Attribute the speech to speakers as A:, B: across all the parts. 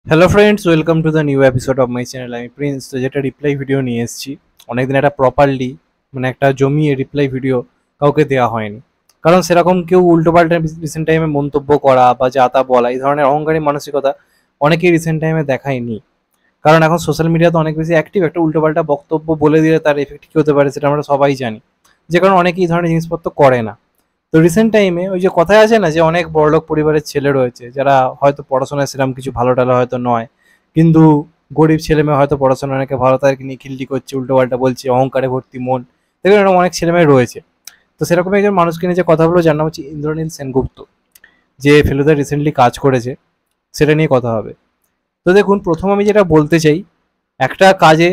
A: Hello friends, welcome to the new episode of my channel. আমি Prince. তো যেটা reply video নিয়ে এসেছি, অনেকদিন একটা প্রপারলি একটা জমিয়ে রিপ্লাই ভিডিও কাউকে দেওয়া হয়নি। কারণ সেরকম কেউ উল্টোপাল্টা রিসেন্ট টাইমে মন্তব্য করা বা যা তা বলা এই ধরনের অহংকারী মানসিকতা অনেকেই রিসেন্ট টাইমে দেখায়নি। কারণ এখন সোশ্যাল মিডিয়াতে অনেক বেশি অ্যাক্টিভ, একটা উল্টোপাল্টা বক্তব্য বলে দিলে তার এফেক্ট কী হতে পারে সেটা আমরা সবাই জানি। যে কারণে অনেকেই এই ধরনের জিনিসপত্র করে না। তো রিসেন্ট টাইমে ওই যে কথায় আছে না, যে অনেক বড়লোক পরিবারের ছেলে রয়েছে যারা হয়তো পড়াশোনায় সেরকম কিছু ভালো টালো হয়তো নয়, কিন্তু গরিব ছেলে মেয়ে হয়তো পড়াশোনা অনেকে ভালো, তাদেরকে নিয়ে খিল্লি করছে, উল্টো পাল্টা বলছে, অহংকারে ভর্তি মন। দেখবেন এরকম অনেক ছেলে মেয়ে রয়েছে। তো সেরকম একজন মানুষকে নিয়ে যে কথাগুলো, যার নাম হচ্ছে ইন্দ্রনীল সেনগুপ্ত, যে ফেলুদা রিসেন্টলি কাজ করেছে, সেটা নিয়ে কথা হবে। তো দেখুন, প্রথম আমি যেটা বলতে চাই, একটা কাজে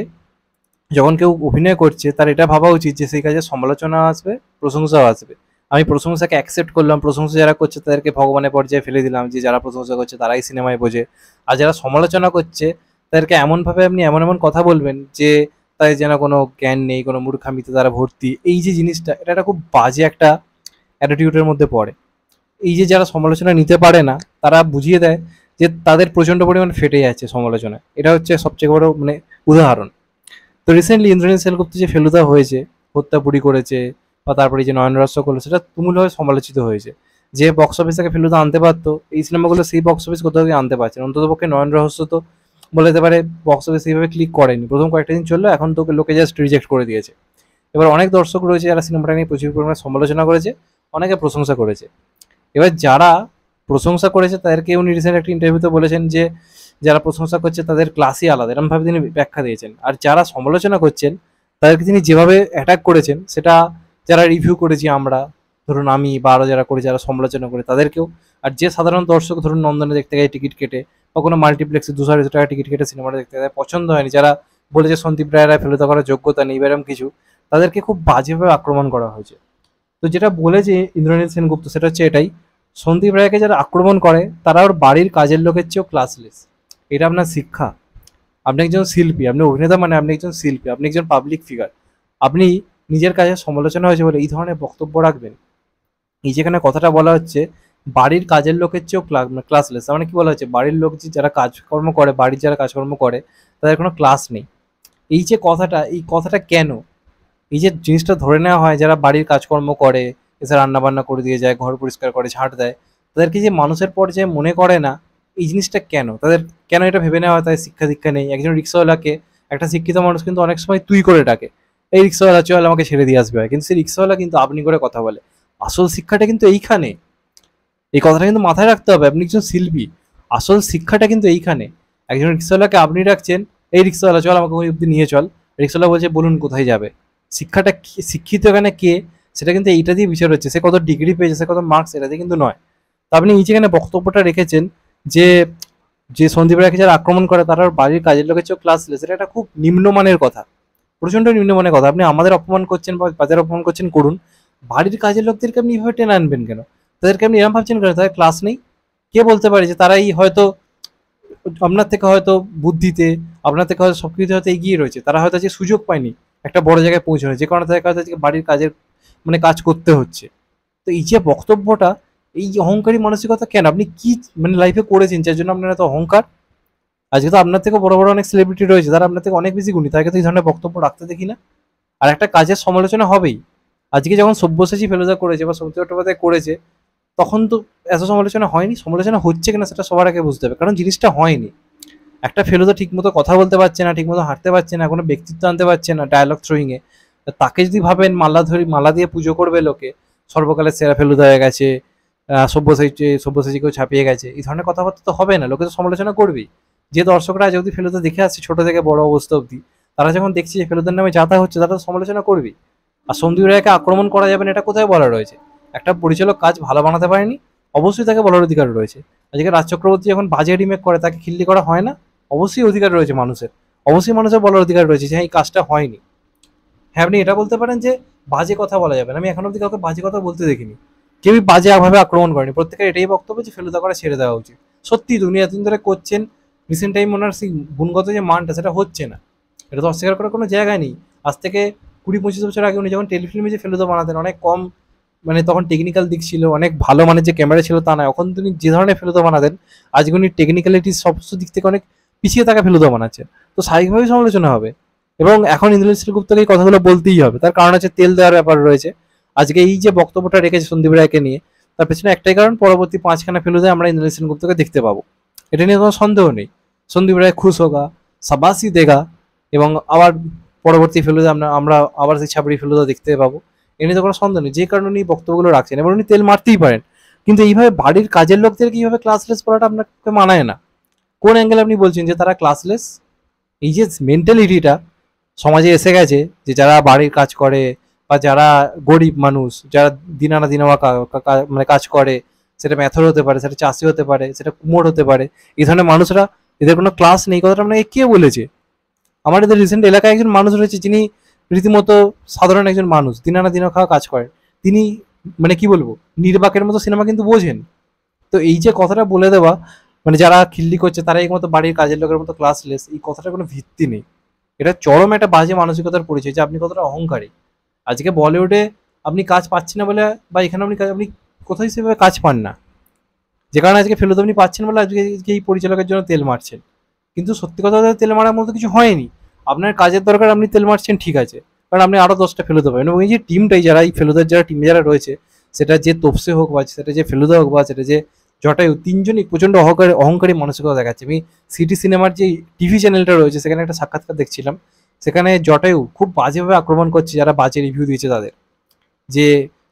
A: যখন কেউ অভিনয় করছে তার এটা ভাবা উচিত যে সেই কাজে সমালোচনা আসবে, প্রশংসাও আসবে। আমি প্রশংসাকে অ্যাকসেপ্ট করলাম, প্রশংসা যারা করছে তাদেরকে ভগবানের পর্যায়ে ফেলে দিলাম, যে যারা প্রশংসা করছে তারাই সিনেমায় বোঝে। আর যারা সমালোচনা করছে তাদেরকে এমনভাবে আপনি এমন এমন কথা বলবেন যে তাদের যেন কোনো জ্ঞান নেই, কোনো মূর্খামিতে তারা ভর্তি। এই যে জিনিসটা, এটা একটা খুব বাজে একটা অ্যাটিটিউডের মধ্যে পড়ে। এই যে যারা সমালোচনা নিতে পারে না, তারা বুঝিয়ে দেয় যে তাদের প্রচণ্ড পরিমাণ ফেটে যাচ্ছে সমালোচনা। এটা হচ্ছে সবচেয়ে বড় উদাহরণ। তো রিসেন্টলি ইন্দ্রনীল সেনগুপ্ত যে ফেলুদা হয়েছে, হত্যাপুরি করেছে, বা তারপরে যে নয়ন রহস্য করলো, সেটা তুমুলভাবে সমালোচিত হয়েছে। যে বক্স অফিস থেকে ফেলুদা আনতে পারতো, এই সিনেমাগুলো সেই বক্স অফিস কোথাও গিয়ে আনতে পারছে না। অন্ততপক্ষে নয়ন রহস্য তো বলে যেতে পারে বক্স অফিস সেইভাবে ক্লিক করেনি, প্রথম কয়েকটা দিন চললো, এখন তোকে লোকে জাস্ট রিজেক্ট করে দিয়েছে। এবার অনেক দর্শক রয়েছে যারা সিনেমাটা নিয়ে প্রচুর পরিমাণে সমালোচনা করেছে, অনেকে প্রশংসা করেছে। এবার যারা প্রশংসা করেছে তাদেরকে উনি রিসেন্ট একটা ইন্টারভিউতে বলেছেন যে যারা প্রশংসা করছে তাদের ক্লাসই আলাদা, এরকমভাবে তিনি ব্যাখ্যা দিয়েছেন। আর যারা সমালোচনা করছেন তাদেরকে তিনি যেভাবে অ্যাটাক করেছেন, সেটা যারা রিভিউ করেছি আমরা, ধরুন আমি বা আরও যারা করে, যারা সমালোচনা করে তাদেরকেও, আর যে সাধারণ দর্শক ধরুন নন্দনে দেখতে গেছে টিকিট কেটে, বা কোনো মাল্টিপ্লেক্সে 200-250 টাকা টিকিট কেটে সিনেমাটা দেখতে গেছে, পছন্দ হয়নি, যারা বলেছে সন্দীপ রায়রা ফেলুদা করার যোগ্যতা নেই এরকম কিছু, তাদেরকে খুব বাজেভাবে আক্রমণ করা হয়েছে। তো যেটা বলেছে ইন্দ্রনীল সেনগুপ্ত সেটা হচ্ছে এটাই, সন্দীপ রায়কে যারা আক্রমণ করে তারা ওর বাড়ির কাজের লোকের চেয়েও ক্লাসলেস। এটা আপনার শিক্ষা? আপনি একজন শিল্পী, আপনি অভিনেতা, মানে আপনি একজন শিল্পী, আপনি একজন পাবলিক ফিগার। আপনি নিজের কাজের সমালোচনা হয়েছে বলে এই ধরনের বক্তব্য রাখবেন? এই যেখানে কথাটা বলা হচ্ছে বাড়ির কাজের লোকের চেয়েও ক্লাসলেস, তার মানে কি বলা হচ্ছে, বাড়ির লোক যে যারা কাজকর্ম করে, বাড়ির যারা কাজকর্ম করে, তাদের কোনো ক্লাস নেই। এই যে কথাটা, এই কথাটা কেন? এই যে জিনিসটা ধরে নেওয়া হয় যারা বাড়ির কাজকর্ম করে, এসে রান্না বান্না করে দিয়ে যায়, ঘর পরিষ্কার করে, ঝাঁট দেয়, তাদেরকে যে মানুষের পর্যায়ে মনে করে না, এই জিনিসটা কেন তাদের, কেন এটা ভেবে নেওয়া হয় তাদের শিক্ষা দীক্ষা নেই? একজন রিক্সাওয়ালাকে একটা শিক্ষিত মানুষ কিন্তু অনেক সময় তুই করে ডাকে, এই রিক্সাওয়ালা চল আমাকে ছেড়ে দিয়ে আসবে হয়, কিন্তু সেই রিক্সাওয়ালা কিন্তু আপনি করে কথা বলে। আসল শিক্ষাটা কিন্তু এইখানে, এই কথাটা কিন্তু মাথায় রাখতে হবে। আপনি একজন শিল্পী, আসল শিক্ষাটা কিন্তু এইখানে। একজন রিক্সাওয়ালাকে আপনি ডাকছেন, এই রিক্সাওয়ালা চল আমাকে ওই অব্দি নিয়ে চল, রিক্সাওয়ালা বলছে বলুন কোথায় যাবে। শিক্ষাটা শিক্ষিত এখানে কে, সেটা কিন্তু এইটা দিয়ে বিচার হচ্ছে, সে কত ডিগ্রি পেয়েছে, সে কত মার্কস, এটা দিয়ে কিন্তু নয়। তো আপনি এই যেখানে বক্তব্যটা রেখেছেন যে যে সন্দীপ রায়কে যারা আক্রমণ করে তারা ওর বাড়ির কাজের লোকের চেয়েও ক্লাসলেস, এটা একটা খুব নিম্নমানের কথা, প্রচন্ড নিম্নমানের কথা। আপনি আমাদের অপমান করছেন বা বাজার অপমান করছেন করুন, বাড়ির কাজের লোকদেরকে আপনি এইভাবে টেনে আনবেন কেন? তাদেরকে আপনি এরকম ভাবছেন কেন তাদের ক্লাস নেই? কে বলতে পারে যে তারাই হয়তো আপনার থেকে হয়তো বুদ্ধিতে, আপনার থেকে হয়তো সবকিছুতে হয়তো এগিয়ে রয়েছে, তারা হয়তো আজকে সুযোগ পায়নি একটা বড় জায়গায় পৌঁছানোর, যে কারণে তাদেরকে হয়তো আজকে বাড়ির কাজের কাজ করতে হচ্ছে। তো এই যে বক্তব্যটা, এই অহংকারী মানসিকতা কেন? আপনি কি লাইফে করেছেন যার জন্য আপনার এত অহংকার? আজকে তো আপনার থেকে বড় বড় অনেক সেলিব্রিটি রয়েছে, তারা আপনার থেকে অনেক বেশি গুণী, তাদেরকে তো এই ধরনের বক্তব্য রাখতে দেখি না। আর একটা কাজের সমালোচনা হবেই। আজকে যখন সব্যসাচী ফেলুদা করেছে বা সৌমিত্র চট্টোপাধ্যায় করেছে, তখন তো এত সমালোচনা হয়নি। সমালোচনা হচ্ছে কিনা সেটা সবার আগে বুঝতে হবে, কারণ জিনিসটা হয়নি। একটা ফেলুদা ঠিকমতো কথা বলতে পারছে না, ঠিকমতো হাঁটতে পারছে না, কোনো ব্যক্তিত্ব আনতে পারছে না ডায়ালগ থ্রোয়িং এ, তাকে যদি ভাবেন মালা দিয়ে পুজো করবে লোকে, সর্বকালের সেরা ফেলুদা হয়ে গেছে, সব্যসাচীকেও ছাপিয়ে গেছে, এই ধরনের কথাবার্তা তো হবে না, লোকে তো সমালোচনা করবেই। যে দর্শকরা আজ অব্দি ফেলুদা দেখে আসছে ছোট থেকে বড় অবস্থা অব্দি, তারা যখন দেখছে যে ফেলুদার নামে যা তা হচ্ছে, তারা তো সমালোচনা করবেই। আর সন্দীপ রায়কে আক্রমণ করা যাবে না এটা কোথায় বলা রয়েছে? একটা পরিচালক কাজ ভালো বানাতে পারেনি, অবশ্যই তাকে বলার অধিকার রয়েছে। আজকে রাজ চক্রবর্তী যখন বাজে রিমেক করে তাকে খিল্লি করা হয় না? অবশ্যই অধিকার রয়েছে মানুষের, অবশ্যই মানুষের বলার অধিকার রয়েছে যে হ্যাঁ এই কাজটা হয়নি। হ্যাঁ, আপনি এটা বলতে পারেন যে বাজে কথা বলা যাবে না, আমি এখন অব্দি কাউকে বাজে কথা বলতে দেখিনি, কেউই বাজে ভাবে আক্রমণ করেনি, প্রত্যেকের এটাই বক্তব্য যে ফেলুদা করা ছেড়ে দেওয়া উচিত। সত্যি দুনিয়া এতদিন ধরে করছেন, রিসেন্ট টাইম ওনার সেই গুণগত যে মানটা সেটা হচ্ছে না, এটা তো অস্বীকার করার কোনো জায়গায় নেই। আজ থেকে 20-25 বছর আগে উনি যখন টেলিফিল্মে যে ফেলুদা বানাতেন, অনেক কম মানে তখন টেকনিক্যাল দিক ছিল, অনেক ভালো মানের যে ক্যামেরা ছিল তা নয়। এখন তিনি যে ধরনের ফেলুদা বানাতেন, আজকে উনি টেকনিক্যালিটি সমস্ত দিক থেকে অনেক পিছিয়ে থাকা ফেলুদা বানাচ্ছেন। তো স্বাভাবিকভাবেই সমালোচনা হবে। এবং এখন ইন্দ্রজিৎ সেনগুপ্তকে এই কথাগুলো বলতেই হবে, তার কারণ হচ্ছে তেল দেওয়ার ব্যাপার রয়েছে। আজকে এই যে বক্তব্যটা রেখেছে সন্দীপ রায়কে নিয়ে, তার পেছনে একটাই কারণ, পরবর্তী 5খানা ফেলুদায় আমরা ইন্দ্রজিৎ সেনগুপ্তকে দেখতে পাবো, এটা নিয়ে কোনো সন্দেহ নেই। সন্দীপ রায় খুশ হোগা, সাবাসি দেগা, এবং আবার পরবর্তী ফেলুদা আমরা আবার সেই ছাবড়ি ফেলুদা দেখতে পাবো, এ নিয়ে তো কোনো সন্দেহ নেই। যে কারণে উনি বক্তব্যগুলো রাখছেন, এবং উনি তেল মারতেই পারেন, কিন্তু এইভাবে বাড়ির কাজের লোকদের কিভাবে ক্লাসলেস বলাটা আপনাকে মানায় না। কোন অ্যাঙ্গেলে আপনি বলছেন যে তারা ক্লাসলেস? এই যে মেন্টালিটিটা সমাজে এসে গেছে, যে যারা বাড়ির কাজ করে বা যারা গরিব মানুষ, যারা দিন আনা দিন মানে কাজ করে, সেটা ম্যাথর হতে পারে, সেটা চাষি হতে পারে, সেটা কুমোর হতে পারে, এই ধরনের মানুষরা, এদের কোনো ক্লাস নেই, কথাটা আপনাকে কে বলেছে? আমার এদের রিসেন্ট এলাকায় একজন মানুষ রয়েছে, যিনি রীতিমতো সাধারণ একজন মানুষ, দিন আনা দিন খাওয়া কাজ করেন। তিনি মানে কি বলবো, নির্বাকের মতো সিনেমা কিন্তু বোঝেন। তো এই যে কথাটা বলে দেওয়া, মানে যারা খিল্লি করছে তারা এই মতো বাড়ির কাজের লোকের মতো ক্লাসলেস, এই কথাটার কোনো ভিত্তি নেই। এটা চরম একটা বাজে মানসিকতার পরিচয় যে আপনি কতটা অহংকারী। আজকে বলিউডে আপনি কাজ পাচ্ছেন না বলে, বা এখানে আপনি কোথায় সেভাবে কাজ পান না, যে কারণে আজকে ফেরত আপনি পাচ্ছেন বলে আজকে এই পরিচালকের জন্য তেল মারছেন। কিন্তু সত্যি কথা বলতে তেল মারার মতো কিছু হয়নি। আপনার কাজের দরকার, আপনি তেল মারছেন, ঠিক আছে, কারণ আপনি আরো 10টা ফেলুদা পাবেন। এবং এই যে টিমটাই, যারা এই ফেলুদার যারা টিমে যারা রয়েছে, সেটা যে তোপসে হোক বা সেটা যে ফেলুদা হোক বা সেটা যে জটায়ু, তিনজনই প্রচন্ড অহংকারী মানসিকতা দেখাচ্ছে। আমি সিটি সিনেমার যে টিভি চ্যানেলটা রয়েছে সেখানে একটা সাক্ষাৎকার দেখছিলাম, সেখানে জটায়ু খুব বাজেভাবে আক্রমণ করছে যারা বাজে রিভিউ দিয়েছে তাদের, যে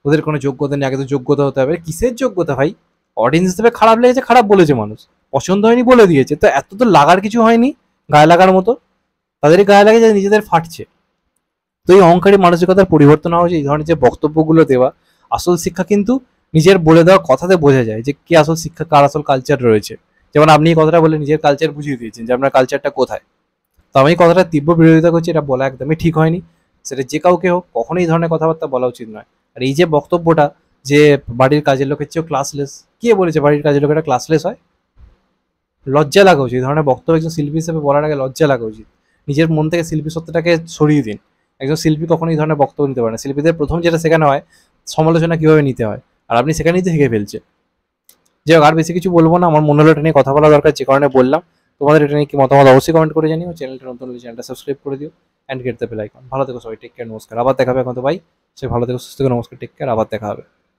A: ওদের কোনো যোগ্যতা নেই, আগে তো যোগ্যতা হতে হবে। কিসের যোগ্যতা ভাই? অডিয়েন্স হিসেবে খারাপ লেগেছে, খারাপ বলেছে মানুষ, পছন্দ হয়নি বলে দিয়েছে, তো এত তো লাগার কিছু হয়নি, গায়ে লাগার মতো। তাদেরই গায়ে লাগে যে নিজেদের ফাটছে। তো এই অহংকারী মানসিকতার পরিবর্তন হওয়া উচিত। এই ধরনের যে বক্তব্যগুলো দেওয়া, আসল শিক্ষা কিন্তু নিজের বলে দেওয়া কথাতে বোঝা যায় যে কি আসল শিক্ষা, কার আসল কালচার রয়েছে। যেমন আপনি এই কথাটা বলে নিজের কালচার বুঝিয়ে দিয়েছেন যে আপনার কালচারটা কোথায়। তো আমি এই কথাটা তীব্র বিরোধিতা করছি, এটা বলা একদমই ঠিক হয়নি। সেটা যে কাউকে হোক, কখনোই এই ধরনের কথাবার্তা বলা উচিত নয়। আর এই যে বক্তব্যটা, যে বাড়ির কাজের লোকের চেয়েও ক্লাসলেস, কে বলেছে বাড়ির কাজের লোকেরা ক্লাসলেস হয়? লজ্জা লাগা উচিত। এই ধরনের বক্তব্য একজন শিল্পী হিসেবে বলার আগে লজ্জা লাগা উচিত। নিজের মন থেকে শিল্পী সত্ত্বটাকে সরিয়ে দিন। একজন শিল্পী কখনো এই ধরনের বক্তব্য নিতে পারে না। শিল্পীদের প্রথম যেটা শেখানো হয়, সমালোচনা কিভাবে নিতে হয়, আর আপনি সেখানেই তো শিখে ফেলছে। যাই হোক, আর বেশি কিছু বলবো না, আমার মনে হলো এটা নিয়ে কথা বলা দরকার, যে কারণে বললাম। তোমাদের এটা নিয়ে কি মতামত অবশ্যই কমেন্ট করে জানিও। চ্যানেলটা নতুন হলে চ্যানেলটা সাবস্ক্রাইব করে দিও and get the bell icon. ভালো থেকো সবাই, টেক কেয়ার, নমস্কার, আবার দেখা হবে এখন তো ভাই। সে ভালো থেকো, সুস্থ থেকো, নমস্কার, টেক কেয়ার, আবার দেখা হবে।